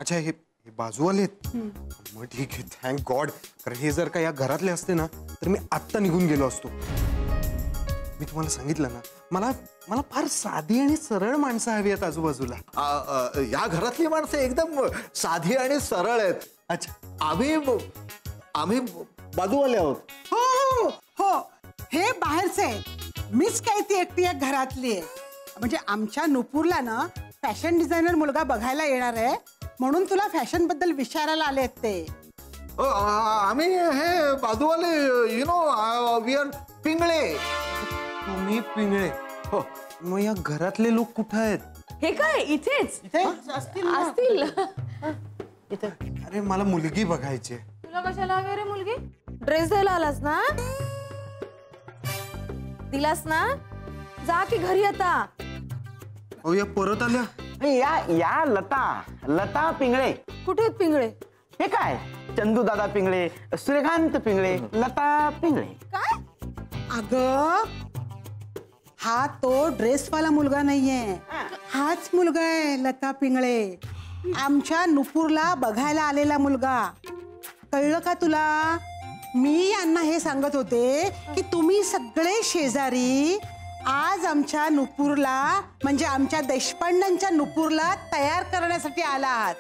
अच्छा हे बाजूवाले आहेत? मग ठीक आहे, थँक गॉड. कारण हे जर का या घरातले असते ना तर मी आत्ता निघून गेलो असतो. मी तुम्हाला सांगितलं ना, मला मला फार साधी आणि सरळ माणसं हवी आहेत आजूबाजूला. या घरातली माणसं एकदम साधी आणि सरळ आहेत. अच्छा, आम्ही बाजूवाले आहोत. हो हो हो, हे बाहेरचे आहेत. मीच काय ती एकटी एक घरातली आहे. म्हणजे आमच्या नुपूरला ना फॅशन डिझायनर मुलगा बघायला येणार आहे, म्हणून तुला फॅशन बद्दल विचारायला आलेत ते. आम्ही हे बाजूवाले, you know, we are Pingale. तुम्ही पिंगळे? हो. मग या घरातले लोक कुठे आहेत? हे काय इथेच असतील. अरे मला मुलगी बघायची. तुला कशाला हवी रे मुलगी? ड्रेस द्यायला आलास ना? दिलास ना? जा की घरी आता. अहो या परत आल्या. या लता पिंगळे. कुठे आहेत पिंगळे? हे काय, चंदू दादा पिंगळे, सूर्यकांत पिंगळे, लता पिंगळे. काय? अगं, हा तो ड्रेसवाला मुलगा नाहीये, हाच मुलगा आहे लता पिंगळे. आमच्या नुपूरला बघायला आलेला मुलगा. कळलं का तुला? मी यांना हे सांगत होते की तुम्ही सगळे शेजारी आज आमच्या नुपूरला, म्हणजे आमच्या देशपांड्यांच्या नुपूरला तयार करण्यासाठी आला आहात,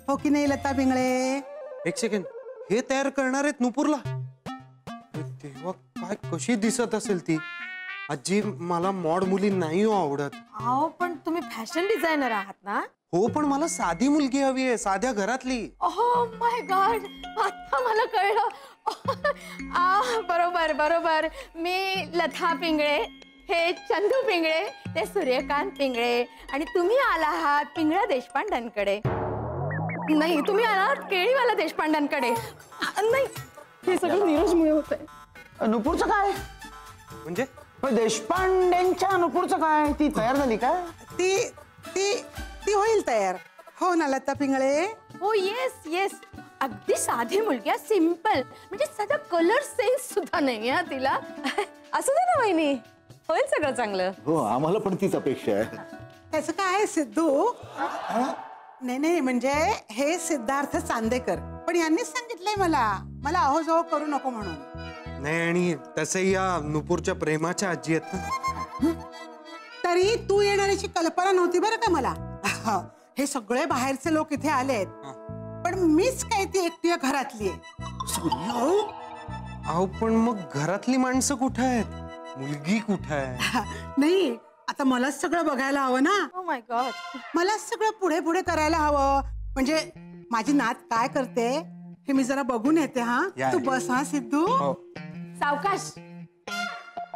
हो की नाही लता पिंगळे? एक सेकंड, हे तयार करणार आहेत नुपूरला? तेव्हा काय कशी दिसत असेल ती? आजी, मला मॉड मुली नाही हो आवडत. अहो पण तुम्ही फॅशन डिझायनर आहात ना? हो, पण मला साधी मुलगी हवी आहे, साध्या घरातली. ओह माय गॉड, आता मला कळलं. बरोबर बरोबर, मी लता पिंगळे, हे चंदू पिंगळे, ते सूर्यकांत पिंगळे, आणि तुम्ही आला आहात पिंगळा देशपांड्यांकडे. नाही, तुम्ही आलात केळीवाला देशपांड्यांकडे. नाही, हे सगळं नीरजमुळे होतंय. नुपूरचं काय म्हणजे? देशपांडेंच्या नुपूरचं काय? ती तयार झाली का? ती ती ती होईल तयार, हो ना लता पिंगळे? हो येस येस, अगदी साधी मुलगी, सिंपल, म्हणजे साधा कलर सेन्स सुद्धा नाही आहे तिला. असं दे ना वहिनी, होईल सगळं चांगलं. हो, आम्हाला पण तीच अपेक्षा आहे. त्याचं काय सिद्धू? नाही नाही, म्हणजे हे सिद्धार्थ चांदेकर, पण यांनीच सांगितलंय मला अहो जाओ करू नको म्हणून. नाही, आणि तसंही या नुपूरच्या प्रेमाच्या आजी आहेत ना. तरी तू येणाऱ्याची कल्पना नव्हती बरं का मला. हे सगळे बाहेरचे लोक इथे आलेत, पण मीच काय ती एकटी घरातली आहे. अहो पण मग घरातली माणसं कुठे आहेत? मुलगी कुठे आहे? नाही, आता मलाच सगळं बघायला हवं ना. ओ माय गॉड, मलाच सगळं पुढे पुढे करायला हवं. म्हणजे माझी नात काय करते हे मी जरा बघून येते. हा, तू बस. हा सिद्धू, सावकाश.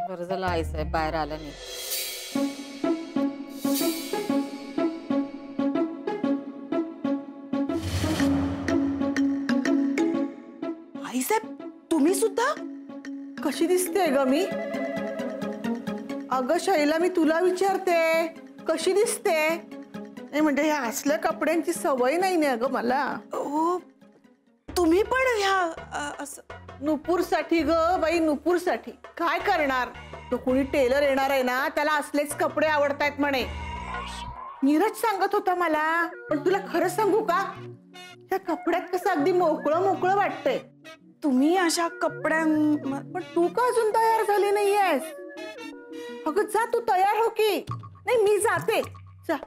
बरं झालं आई साहेब बाहेर आलं नाही. आई साहेब, तुम्ही सुद्धा? कशी दिसते ग मी? अगं शैला, मी तुला विचारते, कशी दिसते? नाही म्हणजे ह्या असल्या कपड्यांची सवय नाही ना ग मला. ओ, तुम्ही पण ह्या नुपूरसाठी ग बाई, नुपूरसाठी. काय करणार, तो कोणी टेलर येणार आहे ना, त्याला असलेच कपडे आवडतायत म्हणे. नीरज सांगत होता मला. पण तुला खरं सांगू का, त्या कपड्यात कसं अगदी मोकळं मोकळं वाटतंय. तुम्ही अशा कपड्यां, पण तू का अजून तयार झाली नाहीयेस? अगं जा, तू तयार हो की. नाही, मी जाते, जा.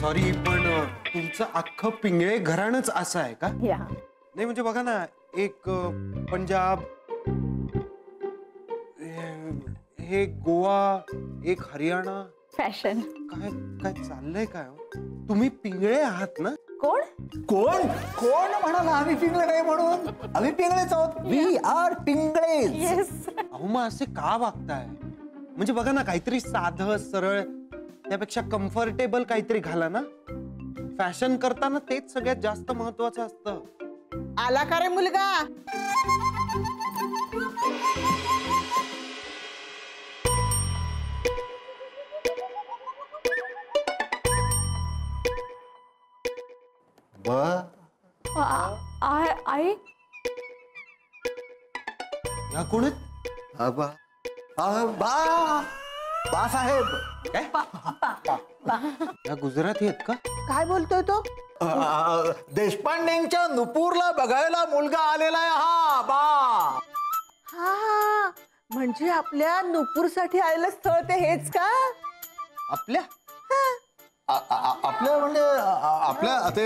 सॉरी, पण तुमचं अख्खं पिंगळे घराणंच असं आहे का? नाही म्हणजे बघा ना, एक पंजाब, हे गोवा, एक हरियाणा. फॅशन काय काय चाललंय काय? तुम्ही पिंगळे आहात ना? कोण कोण कोण म्हणाला आम्ही पिंगळे नाही म्हणून? आम्ही पिंगळेच आहोत. We are Pingle. अहो मग असे का वागताय? म्हणजे बघा ना, काहीतरी साधं सरळ, त्यापेक्षा कम्फर्टेबल काहीतरी घाला ना. फॅशन करताना तेच सगळ्यात जास्त महत्वाचं असतं. आला का रे मुलगा? आई, या कोण आहेत? आबा, आबा, बासाहेब या गुजराती आहेत का? काय बोलतोय तो? देशपांडेंच्या नुपूरला बघायला मुलगा आलेला आहे हा बा. हा म्हणजे आपल्या नुपूरसाठी आलेलं स्थळ ते हेच का? आपल्या आपल्या म्हणजे आपल्या ते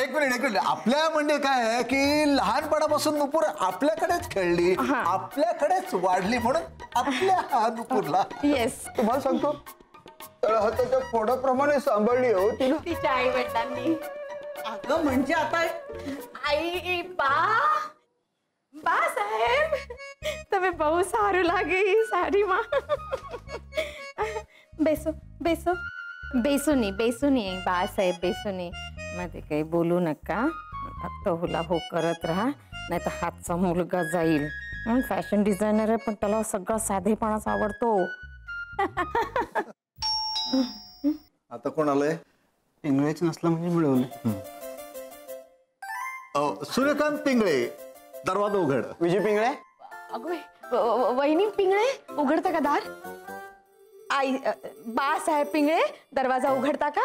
एक मिनिट आपल्या म्हणजे काय आहे की लहानपणापासून नुपूर आपल्याकडेच खेळली आपल्याकडेच वाढली म्हणून आपल्या नुपूरला येस, तुम्हाला सांगतो तळहाताच्या फोडाप्रमाणे सांभाळली हो तिला. तिच्या आई वडिलांनी. अगं म्हणजे आता आई बा साहेब તમે બહુ સારું લાગે ઈ સાડીમાં. બેસો બેસો. बेसू नाही बा साहेब, बेसू नाही. मध्ये काही बोलू नका. फक्त हुला हो करत राहा, नाही तर हातचा मुलगा जाईल. फॅशन डिझायनर आहे पण त्याला सगळा साधेपणाच आवडतो. आता कोण आलंय? इंग्रज नसलं म्हणजे मिळवलं. सूर्यकांत पिंगळे, दरवाजा उघड. विजय पिंगळे. अगं वहिनी पिंगळे, उघडता का दार? आई बाळासाहेब पिंगळे, दरवाजा उघडता का?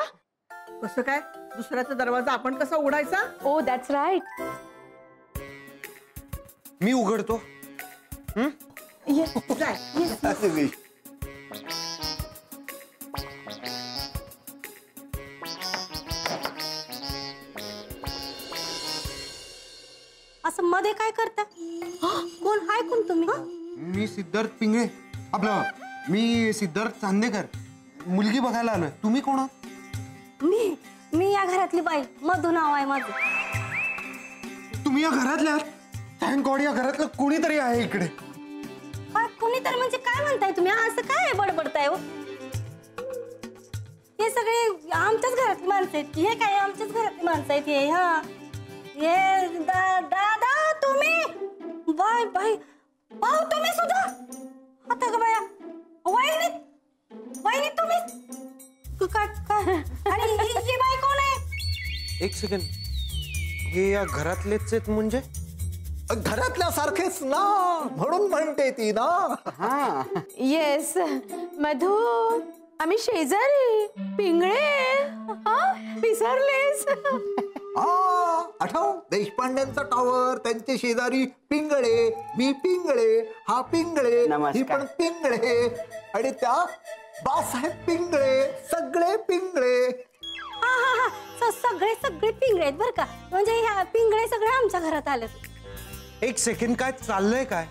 कसं काय? दुसऱ्याचा दरवाजा आपण कसा उघडायचा? ओ दॅट्स राईट. मी उघडतो. येस जाय. असं मध्ये काय करता? कोण हाय कोण तुम्ही? मी सिद्धार्थ पिंगळे, आपलं मी सिद्धार्थ चांदेकर, मुलगी बघायला आलोय. तुम्ही कोण आहात? मी या घरातली बाई, मधू नाव आहे माझं. तुम्ही या घरातल्या? थँक गॉड या घरातलं कोणीतरी आहे इकडे. कोणी तर म्हणजे काय म्हणताय तुम्ही? असं काय बडबडताय हो? हे सगळे आमच्याच घरातली माणसं आहेत. हे काय आमच्याच घरातली माणसं आहेत हे. हा ये दादा तुम्ही, बाय बाय भाऊ तुम्ही सुद्धा. आता ग बाया, वहिनी तुम्ही काय? आणि ही बाई कोण आहे? एक सेकंड, हे या घरातलेच आहेत म्हणजे? घरातल्या सारखेच ना म्हणून म्हणते ती ना. येस मधू, आम्ही शेजारी पिंगळे. विसरलेस? आठव देशपांड्यांचा टॉवर, त्यांचे शेजारी पिंगळे, मी पिंगळे, हा पिंगळे, नमस्कार. ही पण पिंगळे आणि त्या बासाहेब पिंगळे, सगळे पिंगळे. हा सगळे पिंगळे आहेत बरं का. म्हणजे ह्या पिंगळे सगळे आमच्या घरात आले. एक सेकंड, काय चाललंय काय?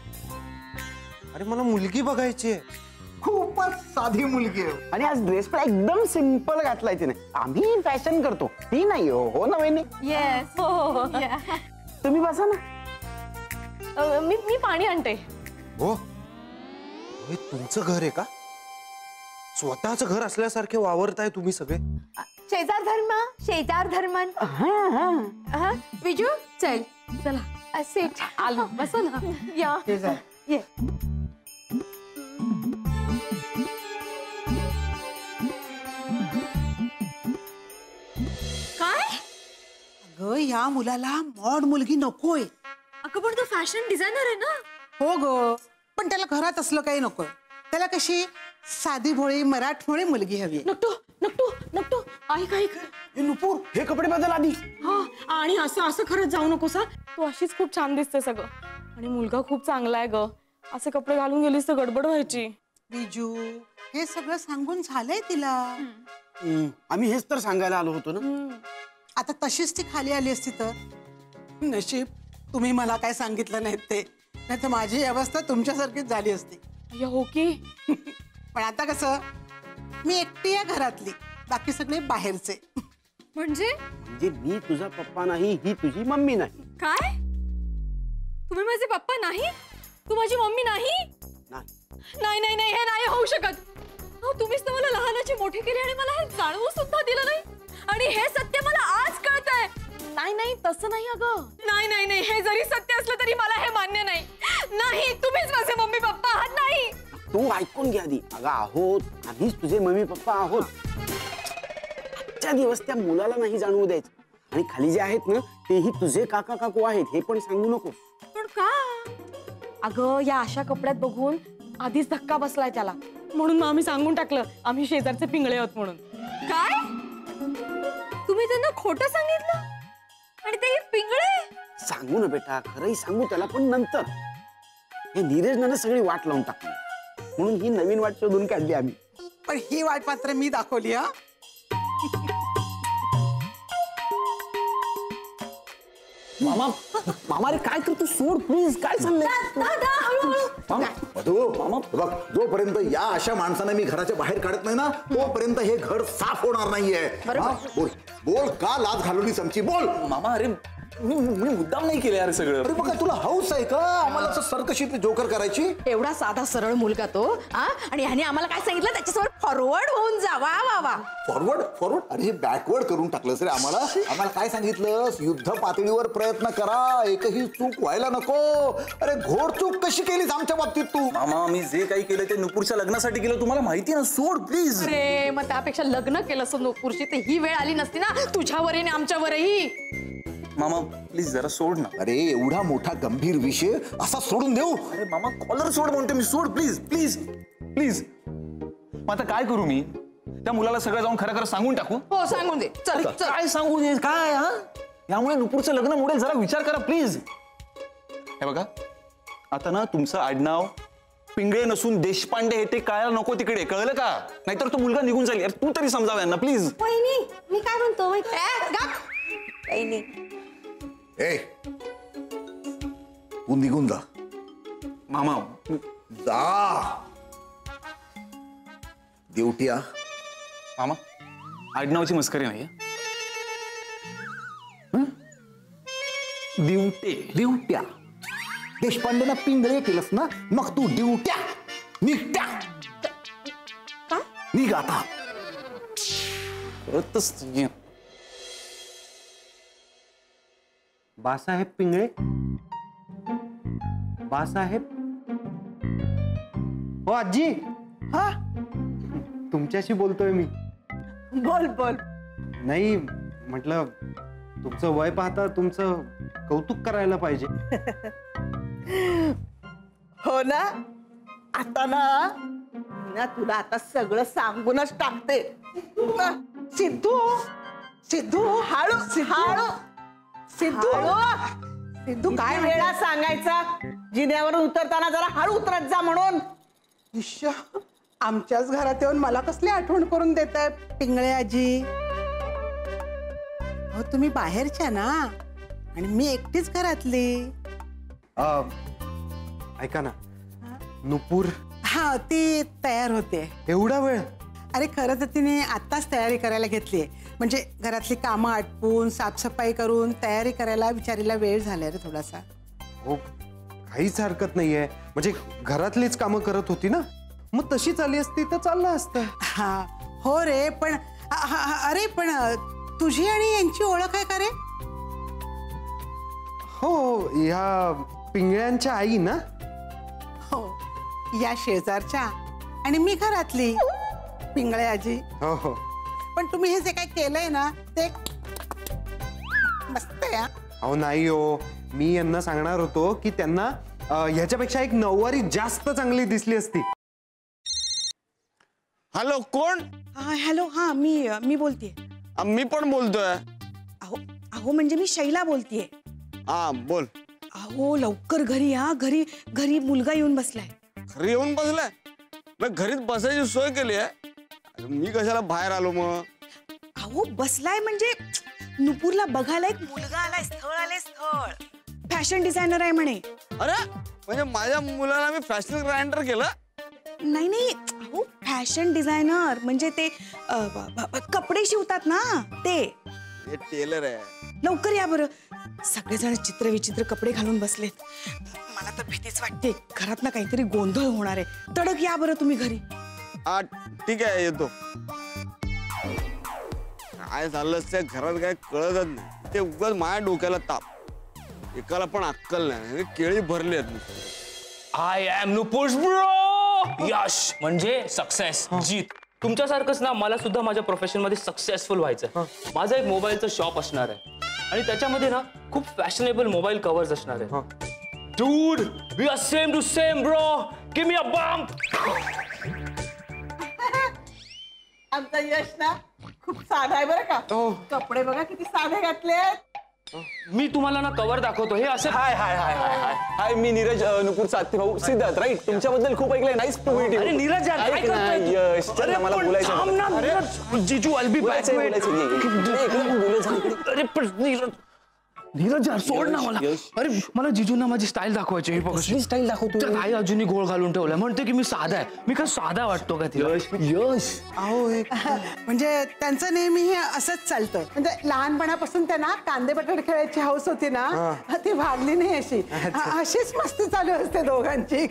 अरे मला मुलगी बघायची आहे. खूपच साधी मुलगी आहे. आणि आज ड्रेस पण एकदम सिंपल घातलाय तिने. आम्ही फॅशन करतो, ती नाही. हो ना वहिनी? येस. तुम्ही बसा ना. मी पाणी आणते. हो, हे तुमचं घर आहे का? स्वतःचं घर असल्यासारखे वावरताय तुम्ही सगळे. शेजार धर्मन. विजू चल, चला सेट आलो, बसो ना. या ये. काय? अगं या मुलाला मॉड मुलगी नकोय. अगं पण तो फॅशन डिझायनर आहे ना. हो ग, पण त्याला घरात असलं काही नकोय. त्याला कशी साधी भोळी मराठमोळी मुलगी हवी. नकटो ऐक नुपूर, हे कपडे बदल आधी. हा, आणि असं खरंच जाऊ नकोस. तू अशीच खूप छान दिसते सगळं, आणि मुलगा खूप चांगला आहे ग. असे कपडे घालून गेलीस तर गडबड व्हायची. बिजू, हे सगळं सांगून झालंय तिला. आम्ही हेच तर सांगायला आलो होतो ना. आता तशीच ती खाली आली असती तर नशीब तुम्ही मला काय सांगितलं नाहीत ते, नाही तर माझी अवस्था तुमच्यासारखीच झाली असती. हो की. पण आता कसं, मी एकटी या घरातली, बाकी सगळे बाहेरचे. म्हणजे मी तुझा पप्पा नाही, ही तुझी मम्मी नाही. काय? तुम्ही माझे पप्पा नाही, तू माझी मम्मी नाही? नाही, हे नाही होऊ शकत. तुम्हीच तर मला लहानाची मोठी केली आणि मला हे जाणवू सुद्धा दिलं नाही. आणि हे सत्य मला आज कळतंय. नाही तसं नाही अगं. नाही, हे जरी सत्य असलं तरी मला हे मान्य नाही. नाही, तुम्हीच माझे मम्मी पप्पा आहात. नाही. तू ऐकून घ्या आधी. अगं आहोत, आम्हीच तुझे मम्मी पप्पा आहोत. आजच्या दिवस त्या मुलाला नाही जाणवू द्यायचं. आणि खाली जे आहेत ना, तेही तुझे काका काकू आहेत, हे पण सांगू नको. पण का? अगं या अशा कपड्यात बघून आधीच धक्का बसलाय त्याला, म्हणून मग आम्ही सांगून टाकलं आम्ही शेजारचे पिंगळे आहोत म्हणून. काय तुम्ही त्यांना खोटं सांगितलं आणि ते पिंगळे? सांगू ना बेटा, खरंही सांगू त्याला, पण नंतर हे नीरजने सगळी वाट लावून टाकली, म्हणून ही नवीन वाट शोधून काढली आम्ही. पण ही वाट मात्र मी दाखवली. हा मामा मामा रे काय करतो, सोड प्लीज, काय चाललंय? मधू मामा बघ, जोपर्यंत या अशा माणसाने मी घराच्या बाहेर काढत नाही ना, तोपर्यंत हे घर साफ होणार नाहीये. हा? बोल बोल, का लाज घालवलीस आमची? बोल. मामा अरे मी मुद्दाम नाही केलं यार सगळं. अरे बघा, तुला हौस आहे का आम्हाला असं सरकशी जोकर करायची? एवढा साधा सरळ मुलगा तो, आणि ह्याने आम्हाला काय सांगितलं, त्याच्यासमोर फॉरवर्ड होऊन जा. वा वा वा. Forward forward? अरे हे बॅकवर्ड करून टाकलंस रे आम्हाला काय सांगितलं? युद्ध पातळीवर प्रयत्न करा, एकही चूक व्हायला नको. अरे घोड चूक कशी केलीस आमच्या बाबतीत तू? मामा मी जे काही केलं ते नुपूरच्या लग्नासाठी केलं, तुम्हाला माहिती ना. सोड प्लीज. अरे मग त्यापेक्षा लग्न केलं असं नुपूरशी, तर ही वेळ आली नसती ना तुझ्यावरही आणि आमच्यावरही. मामा प्लीज जरा सोड ना. अरे एवढा मोठा गंभीर विषय असा सोडून देऊ? अरे मामा कॉलर सोड म्हणते मी, सोड प्लीज प्लीज प्लीज. मग आता काय करू मी? त्या मुलाला सगळं जाऊन खरं खरं सांगून टाकू? हो सांगून दे. चल चल. काय सांगू दे काय? हा यामुळे नुपूरचं लग्न मोडेल, जरा विचार करा प्लीज. हे बघा, आता ना तुमचं आडनाव पिंगळे नसून देशपांडे हे ते कळायला नको तिकडे, कळलं का? नाहीतर तो मुलगा निघून जाईल. यार तू तरी समजाव यांना प्लीज. वहिनी मी काय म्हणतो वहिनी ए तू निघून जा. मामा जा देवटिया. मामा आडनावची मस्करी नाही. दिवट्या देशपांडेना पिंगळे केलंस ना, मग तू दिवट्या निघत्या. निघ आता. कळतच नाही. बासाहेब पिंगळे. बासाहेब. हो आजी. हा तुमच्याशी बोलतोय मी. बोल बोल. नाही म्हटलं, तुमचं वय पाहता तुमचं कौतुक करायला पाहिजे. हो ना, आता ना तुला आता सगळं सांगूनच टाकते. सिद्धू सिद्धू हळू हळू. सिद्धू काय वेळा सांगायचा जिन्यावरून उतरताना जरा हळू उतरत जा म्हणून. ईश्या, आमच्याच घरात येऊन मला कसली आठवण करून देताय पिंगळे आजी. हो तुम्ही बाहेरच्या ना, आणि मी एकटीच घरातली. ऐका ना, नुपूर. हा ती तयार होते. एवढा वेळ? अरे खरं तर तिने आत्ताच तयारी करायला घेतली, म्हणजे घरातली कामं आटपून साफसफाई करून तयारी करायला बिचारीला वेळ झालाय रे थोडासा. हो काहीच हरकत नाहीये, म्हणजे घरातलीच कामं करत होती ना, मग तशीच आली असती तर चाललं असतं. हा हो रे, पण अरे पण तुझी आणि यांची ओळख आहे का रे? हो, या पिंगळ्यांच्या आई ना. हो, या शेजारच्या आणि मी घरातली पिंगळे आजी. हो हो. पण तुम्ही हे जे काही केलंय ना ते मस्त आहे. अहो नाही हो, मी यांना सांगणार होतो की त्यांना ह्याच्यापेक्षा एक नऊवारी जास्त चांगली दिसली असती. हॅलो कोण? हॅलो, हा मी बोलतेय. मी पण बोलतोय. अहो अहो म्हणजे मी शैला बोलतेय. हा बोल. अहो लवकर घरी या, घरी मुलगा येऊन बसलाय. घरी येऊन बसलाय? मग घरीच बसायची सोय केली आहे, मी कशाला बाहेर आलो मग? अहो बसलाय म्हणजे नुपूरला बघायला एक मुलगा आलाय, स्थळ आलंय, स्थळ. फॅशन डिझायनर आहे म्हणे. अरे म्हणजे माझ्या मुलाला मी फॅशन ग्राइंडर केलं? नाही अहो फॅशन डिझायनर म्हणजे ते कपडे शिवतात ना ते. हे टेलर आहे. लवकर या बरं. सगळेजण चित्र विचित्र कपडे घालून बसलेत. मला तर भीतीच वाटते, घरात ना काहीतरी गोंधळ होणार आहे. तडक या बरं तुम्ही घरी. हा ठीक आहे येतो. काय झालं त्या घरात काय कळतच नाही, ते उगाच माझ्या डोक्याला ताप. एकाला पण अक्कल नाही, केळी भरली आहेत. I am Nupur bro. यश म्हणजे सक्सेस, जीत. तुमच्यासारखंच ना मला सुद्धा माझ्या प्रोफेशन मध्ये सक्सेसफुल व्हायचं. माझं एक मोबाईलचं शॉप असणार आहे आणि त्याच्यामध्ये ना खूप फॅशनेबल मोबाईल कव्हर्स असणार आहे. Dude we are same to same bro. Give me a bum. आमचा यश ना खूप साधा आहे बरं का. कपडे बघा किती साधे घातलेत. मी तुम्हाला ना कवर दाखवतो. हे असं हाय हाय हाय हाय हाय हाय, मी नीरज नुपूरचा आत्ते भाऊ सिद्धार्थ, राईट. तुमच्याबद्दल खूप ऐकलंय. Nice to meet you. अरे नीरज यार, काय करतोय तू? यश, चल ना, मला बोलायचं थांब ना, नीरज. जिजू I'll be back. अरे पण नीरज यार, सोड ना मला. अरे मला जिजूंना माझी स्टाईल दाखवायची. हे बघ स्टाईल दाखवतो. आई अजूनही गोळ घालून ठेवलाय. म्हणते की मी साधा आहे. मी काय साधा वाटतो का तिला? यश अहो म्हणजे त्यांचं नेहमी हे असंच चालतं. म्हणजे लहानपणापासून त्यांना कांदे बटाटे खेळायची हौस होती ना, ती भागली नाही अशी. अशीच मस्ती चालू असते दोघांची.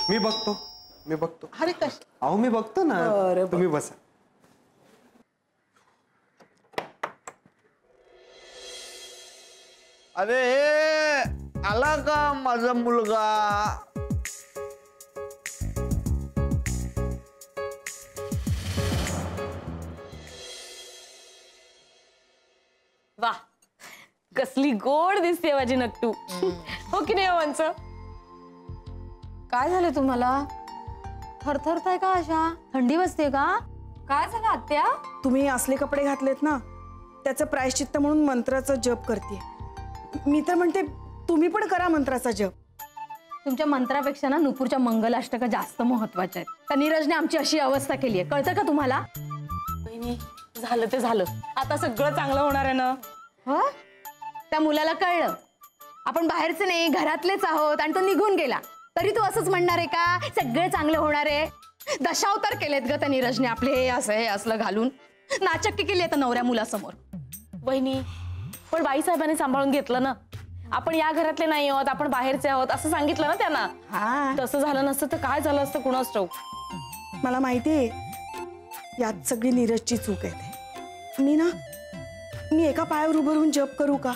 मी बघतो. अरे कश अहो मी बघतो ना. तुम्ही बसा. अरे आला का माझा मुलगा? वा, कसली गोड दिसते माझी नट्टू. हो की नाही वंच? काय झालं तुम्हाला? थरथरताय का अशा? थंडी वाजते का? काय झालं आत्या? तुम्ही असले कपडे घातलेत ना, त्याचं प्रायश्चित्त म्हणून मंत्राचा जप करते. मी तर म्हणते तुम्ही पण करा मंत्राचा जप. तुमच्या मंत्रापेक्षा ना नुपूरच्या मंगलाष्टका जास्त महत्वाच्या आहेत. त्या नीरजने आमची अशी अवस्था केली आहे, कळतं का तुम्हाला? बहिणी, झालं ते झालं. आता सगळं चांगलं होणार आहे ना? हो, त्या मुलाला कळलं आपण बाहेरचे नाही घरातलेच आहोत आणि तो निघून गेला, तरी तू असंच म्हणणार आहे का सगळं चांगलं होणार आहे? दशावतार केलेत ग त्या नीरजने आपले. हे असं हे असलं घालून नाचक्की केली आता नवऱ्या मुलासमोर. बहिणी, पण बाईसाहेबांनी सांभाळून घेतलं ना. आपण या घरातले नाही आहोत, आपण बाहेरचे आहोत असं सांगितलं ना त्यांना. तसं झालं नसतं तर काय झालं असतं कुणास ठाऊक. मला माहितीये यात सगळी नीरजची चूक आहे. मी एका पायावर उभं राहून जप करू का?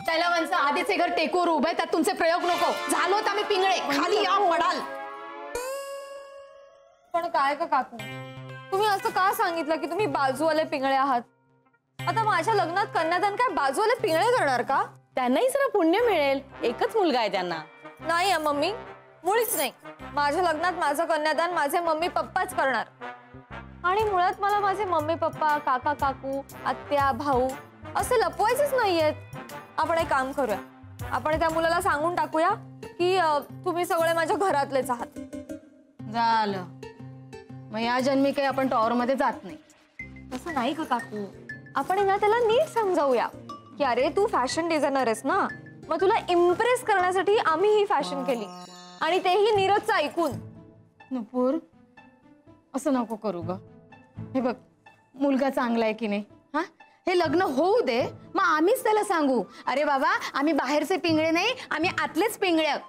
त्याला वंच आधीचे घर टेकोर उभे, त्यात तुमचे प्रयोग नको. झालो तर आम्ही पिंगळे, खाली या पडाल. पण काय का काकू, तुम्ही असं का सांगितलं की तुम्ही बाजूवाले पिंगळे आहात? आता माझ्या लग्नात कन्यादान काय बाजूवाले पिंगळे करणार का? त्यांनाही जरा पुण्य मिळेल. एकच मुलगा आहे त्यांना. नाही मम्मी, मुळीच नाही. माझ्या लग्नात माझं कन्यादान माझे मम्मी पप्पाच करणार. आणि मुळात मला माझे मम्मी पप्पा, काका काकू, आत्या, भाऊ असे लपवायचेच नाहीयेत. आपण एक काम करूया, आपण त्या मुलाला सांगून टाकूया की तुम्ही सगळे माझ्या घरातलेच आहात. झालं मग या जन्मी काही आपण टॉवर मध्ये जात नाही. तसं नाही का काकू, आपण ना त्याला नीट समजावूया की अरे तू फॅशन डिझायनर आहेस ना, मग तुला इम्प्रेस करण्यासाठी आम्ही ही फॅशन केली आणि तेही नीरजचं ऐकून. नुपूर असं नको करू ग. हे बघ मुलगा चांगला आहे की नाही, हा हे लग्न होऊ दे, मग आम्हीच त्याला सांगू अरे बाबा आम्ही बाहेरचे पिंगळे नाही, आम्ही आतलेच पिंगळे आहोत.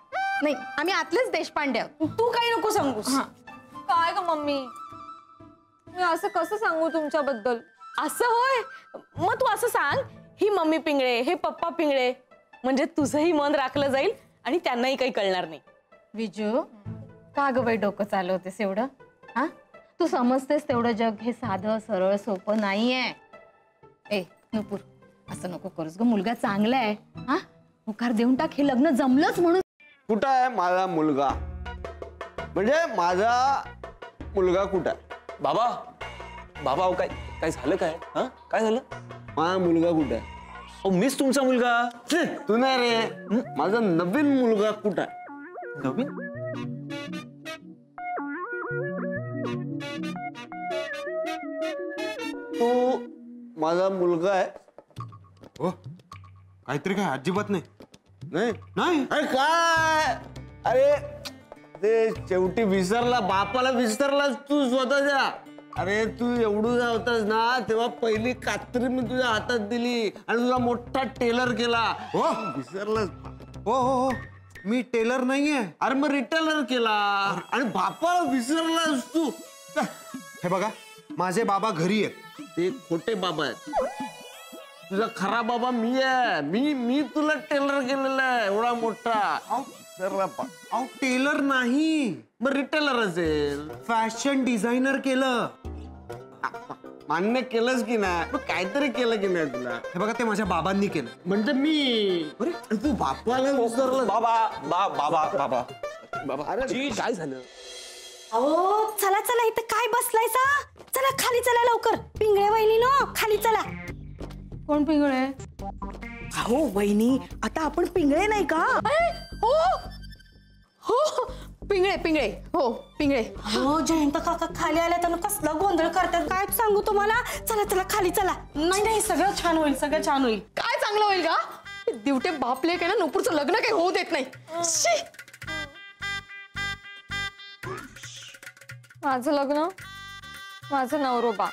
नाही आम्ही आतलेच देशपांडे आहोत. तू काही नको सांगूस. काय ग मम्मी, मी असं कसं सांगू तुमच्याबद्दल? असं होय, मग तू असं सांग ही मम्मी पिंगळे, हे पप्पा पिंगळे, म्हणजे तुझंही मन राखलं जाईल आणि त्यांनाही काही कळणार नाही. विजू का ग बाई डोकं चालवतेस एवढं? हा तू समजतेस तेवढं जग हे साधं सरळ सोपं नाहीये. ए नुपूर असं नको करूस ग, मुलगा चांगला आहे. हा होकार देऊन टाक, हे लग्न जमलंच म्हणून. कुठं आहे माझा मुलगा? म्हणजे माझा मुलगा कुठं आहे? बाबा बाबा, अहो काय काय झालं? काय काय झालं? माझा मुलगा कुठं आहे? अहो मीच तुमचा मुलगा. तू नाही रे, माझा नवीन मुलगा कुठं आहे? नवीन? तो माझा मुलगा आहे. हो काहीतरी काय अजिबात नाही. नाही अरे काय, अरे ते शेवटी विसरला, बापाला विसरलास तू स्वतःच्या. अरे तू एवढूसा होतास ना तेव्हा पहिली कात्री मी तुझ्या हातात दिली आणि तुझा मोठा टेलर केला. हो विसरलास? हो हो हो मी टेलर नाहीये. अरे मग रिटेलर केला आणि बापाला विसरलास तू. हे बघा माझे बाबा घरी आहेत. ते खोटे बाबा आहेत. तुझा खरा बाबा मी आहे. मी तुला टेलर केलेला आहे एवढा मोठा. अहो टेलर नाही, मग रिटेलर असेल. फॅशन डिझायनर केलं. मान्य केलंच की नाही मग काहीतरी केलं की नाही तुला हे बघा ते माझ्या बाबांनी केलं. म्हणजे मी अरे तू बापाला विसरलं. बाबा अरे काय झालं? अहो चला चला इथं काय बसलायसा? चला खाली चला लवकर. पिंगळे वहिनी नो खाली चला. कोण पिंगळे? अहो वहिनी आता आपण पिंगळे नाही का? हो हो पिंगळे पिंगळे हो पिंगळे. हो जयंत काका खाली आल्या तर कसला गोंधळ करतात काय सांगू तुम्हाला. चला चला खाली चला. नाही नाही सगळं छान होईल, सगळं छान होईल. काय चांगलं होईल का? दिवटे बापले काय ना नुपूरचं लग्न काही होऊ देत नाही. शी. माझं लग्न माझं नवरोबा